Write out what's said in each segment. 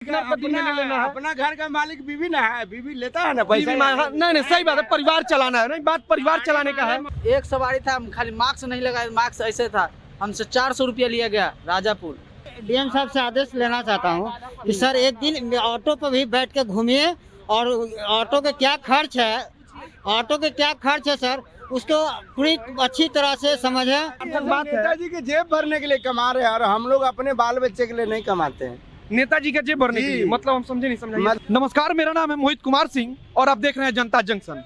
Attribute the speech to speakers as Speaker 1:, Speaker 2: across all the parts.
Speaker 1: अपना घर का मालिक बीवी ना है, बीवी लेता है ना पैसा।
Speaker 2: नहीं सही बात है, परिवार चलाना है, नहीं बात परिवार चलाने का है।
Speaker 3: एक सवारी था, खाली मार्क्स नहीं लगाया, मार्क्स ऐसे था, हमसे 400 रुपया लिया गया राजापुर।
Speaker 4: डीएम साहब से आदेश लेना चाहता हूँ कि सर एक दिन ऑटो पर भी बैठ के घूमिए और ऑटो के क्या खर्च है सर उसको पूरी अच्छी तरह से समझे।
Speaker 1: नेताजी के जेब भरने के लिए कमा रहे हैं और हम लोग अपने बाल बच्चे के लिए नहीं कमाते हैं।
Speaker 2: नेताजी का जेब भरने के लिए मतलब हम समझे नहीं समझे। नमस्कार, मेरा नाम है मोहित कुमार सिंह और आप देख रहे हैं जनता जंक्शन।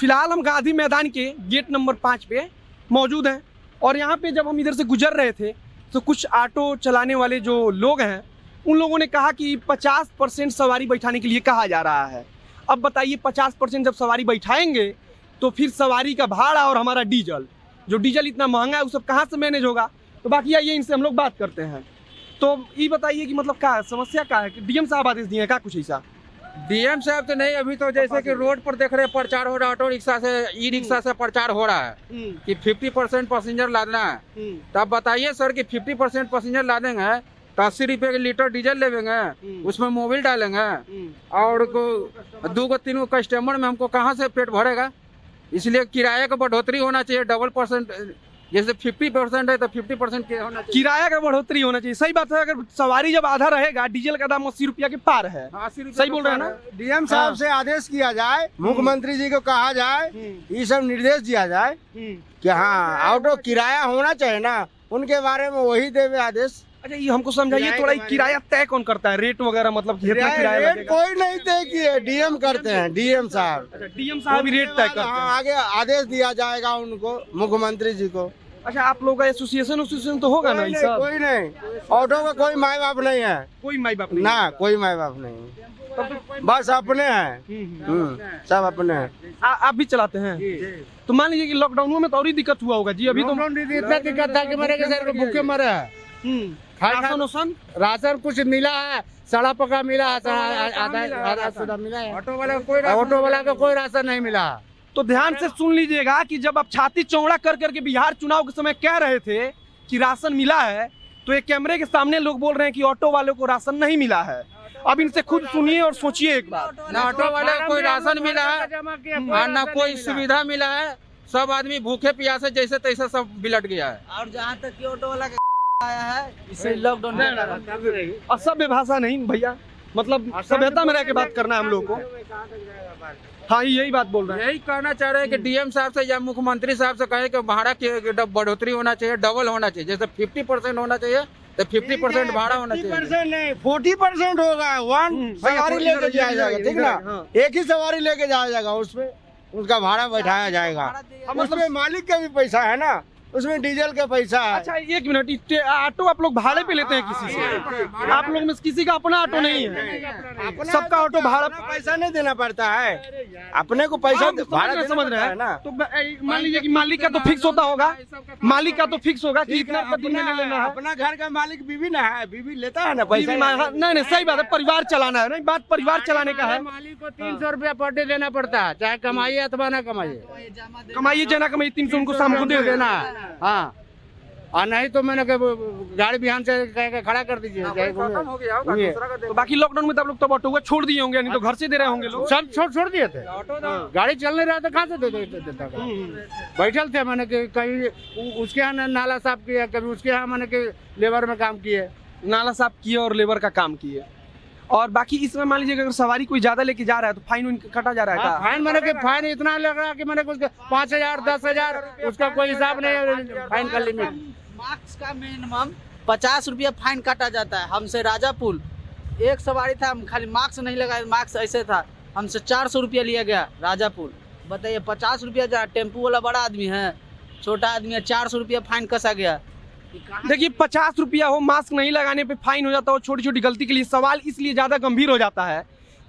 Speaker 2: फिलहाल हम गांधी मैदान के गेट नंबर 5 पे मौजूद हैं और यहाँ पे जब हम इधर से गुजर रहे थे तो कुछ ऑटो चलाने वाले जो लोग हैं उन लोगों ने कहा कि 50% सवारी बैठाने के लिए कहा जा रहा है। अब बताइए 50% जब सवारी बैठाएंगे तो फिर सवारी का भाड़ा और हमारा डीजल, जो डीजल इतना महंगा है वो सब कहाँ से मैनेज होगा। तो बाकी आइए इनसे हम लोग बात करते हैं। तो ये बताइए कि मतलब क्या समस्या क्या है कि डीएम साहब आदेश दिए हैं क्या कुछ ऐसा?
Speaker 5: डीएम साहब तो नहीं, अभी तो जैसे कि रोड पर देख रहे प्रचार हो रहा है, ऑटो रिक्शा से ई रिक्शा से प्रचार हो रहा है कि 50% पैसेंजर लादना है। तो आप बताइए सर कि 50% पैसेंजर लादेंगे तो 80 रुपये के लीटर डीजल लेंगे, उसमें मोबिल डालेंगे और 2-3 कस्टमर में हमको कहाँ से पेट भरेगा। इसलिए किराए का बढ़ोतरी होना चाहिए, डबल %, जैसे 50% है तो 50% होना चाहिए।
Speaker 2: किराया का बढ़ोतरी होना चाहिए, सही बात है। अगर सवारी जब आधा रहेगा, डीजल का दाम 80 रुपया के पार है,
Speaker 5: 80 रुपये
Speaker 2: सही बोल रहे हैं ना।
Speaker 1: डीएम साहब से आदेश किया जाए, मुख्यमंत्री जी को कहा जाए, ये सब निर्देश दिया जाए कि हाँ ऑटो किराया होना चाहिए ना, उनके बारे में वही देवे आदेश।
Speaker 2: अच्छा, ये हमको समझाइए थोड़ा, किराया तय कौन करता है? रेट वगैरह मतलब कितना किराया लगेगा?
Speaker 1: कोई नहीं तय किए, डीएम करते हैं, डीएम साहब।
Speaker 2: अच्छा, डीएम साहब ही रेट तय करते हैं।
Speaker 1: आगे आदेश दिया जाएगा उनको, मुख्यमंत्री जी को।
Speaker 2: अच्छा, आप लोग का एसोसिएशन तो होगा ना? ये सब
Speaker 1: कोई नहीं, ऑटो का कोई माई बाप नहीं है,
Speaker 2: कोई माई बाप नहीं
Speaker 1: ना कोई माई बाप नहीं, बस अपने हैं, सब अपने हैं।
Speaker 2: आप भी चलाते हैं? तो मान लीजिए कि लॉकडाउन में तो और ही दिक्कत हुआ होगा जी। अभी तो
Speaker 5: इतना दिक्कत था कि मेरे के सर भूखे मरे हैं। राशन कुछ मिला है, सड़ा पका मिला है, आधा मिला है। ऑटो वाला का कोई राशन नहीं मिला।
Speaker 2: तो ध्यान से सुन लीजिएगा कि जब आप छाती चौड़ा कर करके बिहार चुनाव के समय कह रहे थे कि राशन मिला है, तो एक कैमरे के सामने लोग बोल रहे हैं कि ऑटो वालों को राशन नहीं मिला है। अब इनसे खुद सुनिए और सोचिए एक बार।
Speaker 5: ना ऑटो वाले को कोई राशन मिला है और ना कोई सुविधा मिला है। सब आदमी भूखे प्यासे जैसे तैसे सब बिलट गया है।
Speaker 3: और जहाँ तक कि ऑटो वाला आया है, इसे लॉकडाउन
Speaker 2: असभ्य भाषा नहीं भैया, मतलब सभ्यता में रह के बात करना है हम लोग को। हाँ, यही बात बोल रहे हैं।
Speaker 5: यही कहना चाह रहे हैं कि डीएम साहब से या मुख्यमंत्री साहब से कहें कि भाड़ा की बढ़ोतरी होना चाहिए, डबल होना चाहिए। जैसे 50% होना चाहिए तो 50% भाड़ा होना चाहिए।
Speaker 1: 50% नहीं, 40% होगा। सवारी लेके जाया जाएगा, ठीक ना, एक ही सवारी लेके जाया जाएगा, उसमें उसका भाड़ा बैठाया जाएगा। उसमें मालिक का भी पैसा है ना, उसमें डीजल का पैसा है।
Speaker 2: अच्छा, एक मिनट, ऑटो आप लोग भाड़े पे लेते हैं किसी से? आप लोग में किसी का अपना ऑटो नहीं है, सबका ऑटो भाड़ा
Speaker 1: पैसा नहीं देना पड़ता है, अपने को पैसा भाड़ा
Speaker 2: समझ रहे हैं ना। तो मान लीजिए कि मालिक का तो फिक्स होता होगा, मालिक का तो फिक्स होगा कि इतना दिन में लेना है।
Speaker 1: अपना घर का मालिक बीवी ना है, बीवी लेता है ना पैसा।
Speaker 2: नहीं सही बात है, परिवार चलाना है, नहीं बात परिवार चलाने का है।
Speaker 5: मालिक को 300 रुपया पर डे देना पड़ता है, चाहे कमाइए अथवा ना कमाइए।
Speaker 2: कमाइए जना कमाइए 300 उनको शाम को दे देना है।
Speaker 5: हाँ, और नहीं तो मैंने गाड़ी बिहान से खड़ा कर दीजिए।
Speaker 2: तो बाकी लॉकडाउन में तो आप लोग तो ऑटो छोड़ दिए होंगे, नहीं तो घर से दे रहे होंगे लोग।
Speaker 5: सब छोड़ दिए थे, गाड़ी चल नहीं रहा था, कहाँ से देता? बैठल थे मैंने कहीं उसके यहाँ नाला साफ किया, कभी उसके यहाँ मैंने लेबर में काम किए,
Speaker 2: नाला साफ किए और लेबर का काम किए। और बाकी इसमें मान लीजिए अगर सवारी कोई ज्यादा लेके जा रहा है तो फाइन कटा जा रहा है?
Speaker 5: फाइन मैंने फाइन इतना लग रहा है कि मैंने 5,000 10,000 उसका कोई हिसाब नहीं। फाइन का लिमिट,
Speaker 3: मार्क्स का मिनिमम 50 रुपया फाइन काटा जाता है। हमसे राजापुर एक सवारी था, खाली मार्क्स नहीं लगाया, मार्क्स ऐसे था, हमसे 400 रुपया लिया गया राजापुर। बताइए 50 रुपया, जहाँ टेम्पू वाला बड़ा आदमी है, छोटा आदमी है, 400 रुपया फाइन कसा गया।
Speaker 2: देखिए 50 रुपया हो, मास्क नहीं लगाने पे फाइन हो जाता हो, छोटी छोटी गलती के लिए। सवाल इसलिए ज्यादा गंभीर हो जाता है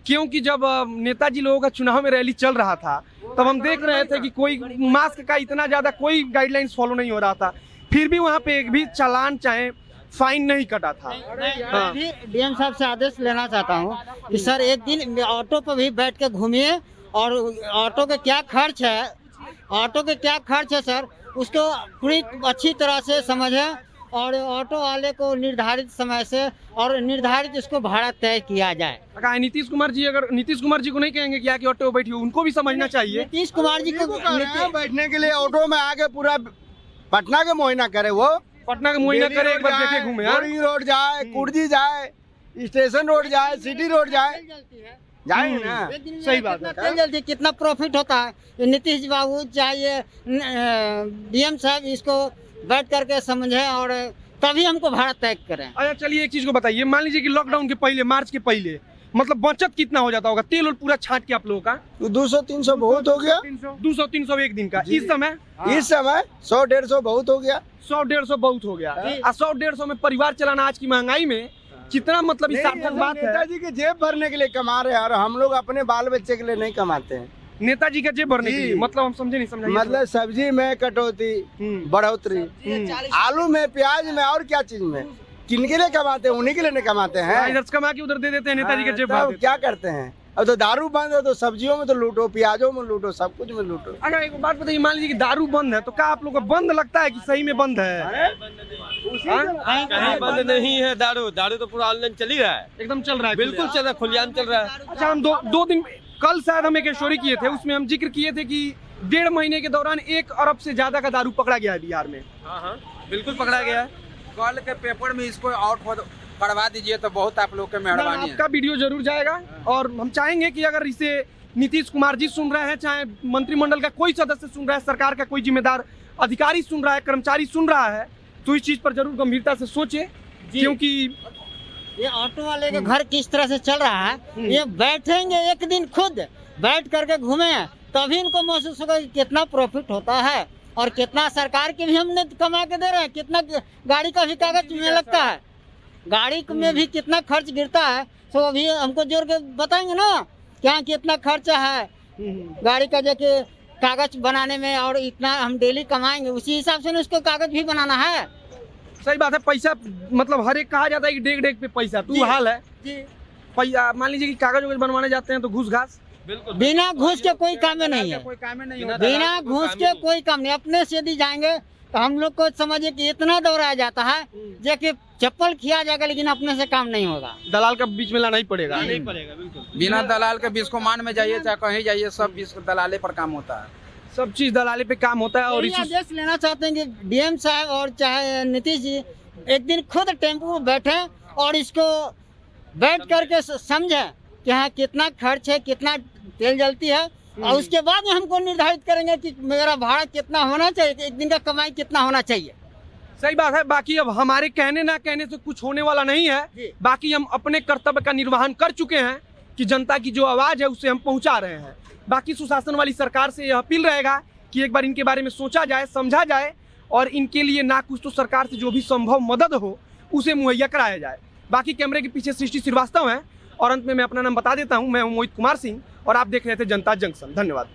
Speaker 2: क्योंकि जब नेताजी लोगों का चुनाव में रैली चल रहा था तब हम देख रहे थे कि कोई मास्क का इतना ज्यादा कोई गाइडलाइंस फॉलो नहीं हो रहा था, फिर भी वहाँ पे एक भी चालान चाहे फाइन नहीं कटा था।
Speaker 4: हाँ। डीएम साहब से आदेश लेना चाहता हूँ कि सर एक दिन ऑटो पर भी बैठ के घूमिए और ऑटो के क्या खर्च है सर उसको पूरी अच्छी तरह से समझे और ऑटो वाले को निर्धारित समय से और निर्धारित इसको भाड़ा तय किया जाए।
Speaker 2: अगर नीतीश कुमार जी को नहीं कहेंगे कि आके ऑटो में बैठिए, उनको भी समझना चाहिए।
Speaker 4: नीतीश कुमार जी को
Speaker 1: बैठने के लिए ऑटो में आके पूरा पटना के मुआयना करे, वो
Speaker 2: पटना का मुआयना करे, एक बार देखे घूमे।
Speaker 1: बोरिंग रोड जाए, कुर्जी जाए, स्टेशन रोड जाए, सिटी रोड जाए, जाएंगे ना।
Speaker 2: सही बात है।
Speaker 4: जल्दी कितना प्रॉफिट होता है, ये नीतीश बाबू चाहिए, डीएम साहब इसको बैठ करके समझे और तभी हमको भाड़ा तय करें।
Speaker 2: अच्छा चलिए एक चीज को बताइए, मान लीजिए कि लॉकडाउन के पहले, मार्च के पहले, मतलब बचत कितना हो जाता होगा तेल और पूरा छाट के आप लोगों का?
Speaker 1: 200-300 बहुत हो गया।
Speaker 2: 200-300 एक दिन का। इस समय
Speaker 1: 100-150 बहुत हो गया।
Speaker 2: 100-150 बहुत हो गया। 100-150 में परिवार चलाना आज की महंगाई में कितना, मतलब इस सार्थक बात है।
Speaker 1: नेताजी के जेब भरने के लिए कमा रहे हैं और हम लोग अपने बाल बच्चे के लिए नहीं कमाते हैं।
Speaker 2: नेताजी का जेब भरने के लिए, मतलब हम समझे नहीं, समझे
Speaker 1: मतलब सब्जी में कटौती, बढ़ोतरी, आलू में, प्याज में और क्या चीज में, किनके लिए कमाते हैं? उन्हीं के लिए नहीं कमाते हैं।
Speaker 2: इधर कमा के उधर दे देते हैं, नेताजी के जेब
Speaker 1: हाँ,
Speaker 2: भर देते
Speaker 1: क्या करते हैं? अब तो दारू बंद है तो सब्जियों में तो लूटो, प्याजों में लूटो, सब कुछ में लूटो।
Speaker 2: अगर एक बात बताइए, मान लीजिए कि दारू बंद है तो क्या आप लोग को बंद लगता है कि सही में बंद है?
Speaker 6: कहीं बंद नहीं है दारू तो पूरा ऑनलाइन चल ही रहा है,
Speaker 2: एकदम चल रहा है,
Speaker 6: बिल्कुल चल रहा है, खुलेआम चल रहा है।
Speaker 2: अच्छा, हम दो दिन कल शायद हम एक स्टोरी किए थे, उसमें हम जिक्र किए थे कि 1.5 महीने के दौरान 1 अरब से ज्यादा का दारू पकड़ा गया है बिहार में।
Speaker 6: हाँ बिल्कुल पकड़ा गया है।
Speaker 5: कल के पेपर में इसको आउट करवा दीजिए तो बहुत आप लोग के मेहरबानी है।
Speaker 2: आपका वीडियो जरूर जाएगा और हम चाहेंगे कि अगर इसे नीतीश कुमार जी सुन रहे हैं, चाहे मंत्रिमंडल का कोई सदस्य सुन रहा है, सरकार का कोई जिम्मेदार अधिकारी सुन रहा है, कर्मचारी सुन रहा है, तो इस चीज पर जरूर गंभीरता से सोचे, क्योंकि
Speaker 4: ये ऑटो वाले के घर किस तरह से चल रहा है, ये बैठेंगे एक दिन खुद बैठ करके घूमे तभी इनको महसूस होगा कि कितना प्रॉफिट होता है और कितना सरकार के भी हमने कमा के दे रहे हैं, कितना गाड़ी का भी कागज में लगता है, गाड़ी में भी कितना खर्च गिरता है। तो अभी हमको जोड़ के बताएंगे ना क्या कितना खर्चा है गाड़ी का, जैसे कागज बनाने में, और इतना हम डेली कमाएंगे उसी हिसाब से उसको कागज भी बनाना है।
Speaker 2: सही बात है। पैसा मतलब हर एक कहा जाता है कि डेग डेग पे पैसा, तू हाल है पैसा। मान लीजिए कि कागज वगैरह बनवाने जाते हैं तो घूस घास,
Speaker 4: बिना घूस के कोई काम नहीं है,
Speaker 5: कोई काम नहीं होता।
Speaker 4: बिना घूस के कोई काम नहीं। अपने से यदि जाएंगे तो हम लोग को समझिए कि इतना दौड़ाया जाता है जो कि चप्पल खिया जाएगा लेकिन अपने से काम नहीं होगा।
Speaker 2: दलाल का बीच में लाना ही पड़ेगा।
Speaker 6: नहीं पड़ेगा बिल्कुल।
Speaker 5: बिना दलाल के बिस्कोमान में जाइए चाहे कहीं जाइए, सब दलाले पर काम होता है,
Speaker 2: सब चीज दलाले पे काम होता है। और
Speaker 4: यही आदेश लेना चाहते हैं कि डीएम साहब और चाहे नीतीश जी एक दिन खुद टेम्पो में बैठे और इसको बैठ करके समझे कि हाँ कितना खर्च है, कितना तेल जलती है, और उसके बाद में हमको निर्धारित करेंगे कि मेरा भाड़ा कितना होना चाहिए, एक दिन का कमाई कितना होना चाहिए।
Speaker 2: सही बात है। बाकी अब हमारे कहने ना कहने से कुछ होने वाला नहीं है। बाकी हम अपने कर्तव्य का निर्वहन कर चुके हैं कि जनता की जो आवाज है उसे हम पहुंचा रहे हैं। बाकी सुशासन वाली सरकार से यह अपील रहेगा कि एक बार इनके बारे में सोचा जाए, समझा जाए और इनके लिए ना कुछ तो सरकार से जो भी संभव मदद हो उसे मुहैया कराया जाए। बाकी कैमरे के पीछे सृष्टि श्रीवास्तव है और अंत में मैं अपना नाम बता देता हूं, मैं हूं मोहित कुमार सिंह और आप देख रहे थे जनता जंक्शन। धन्यवाद।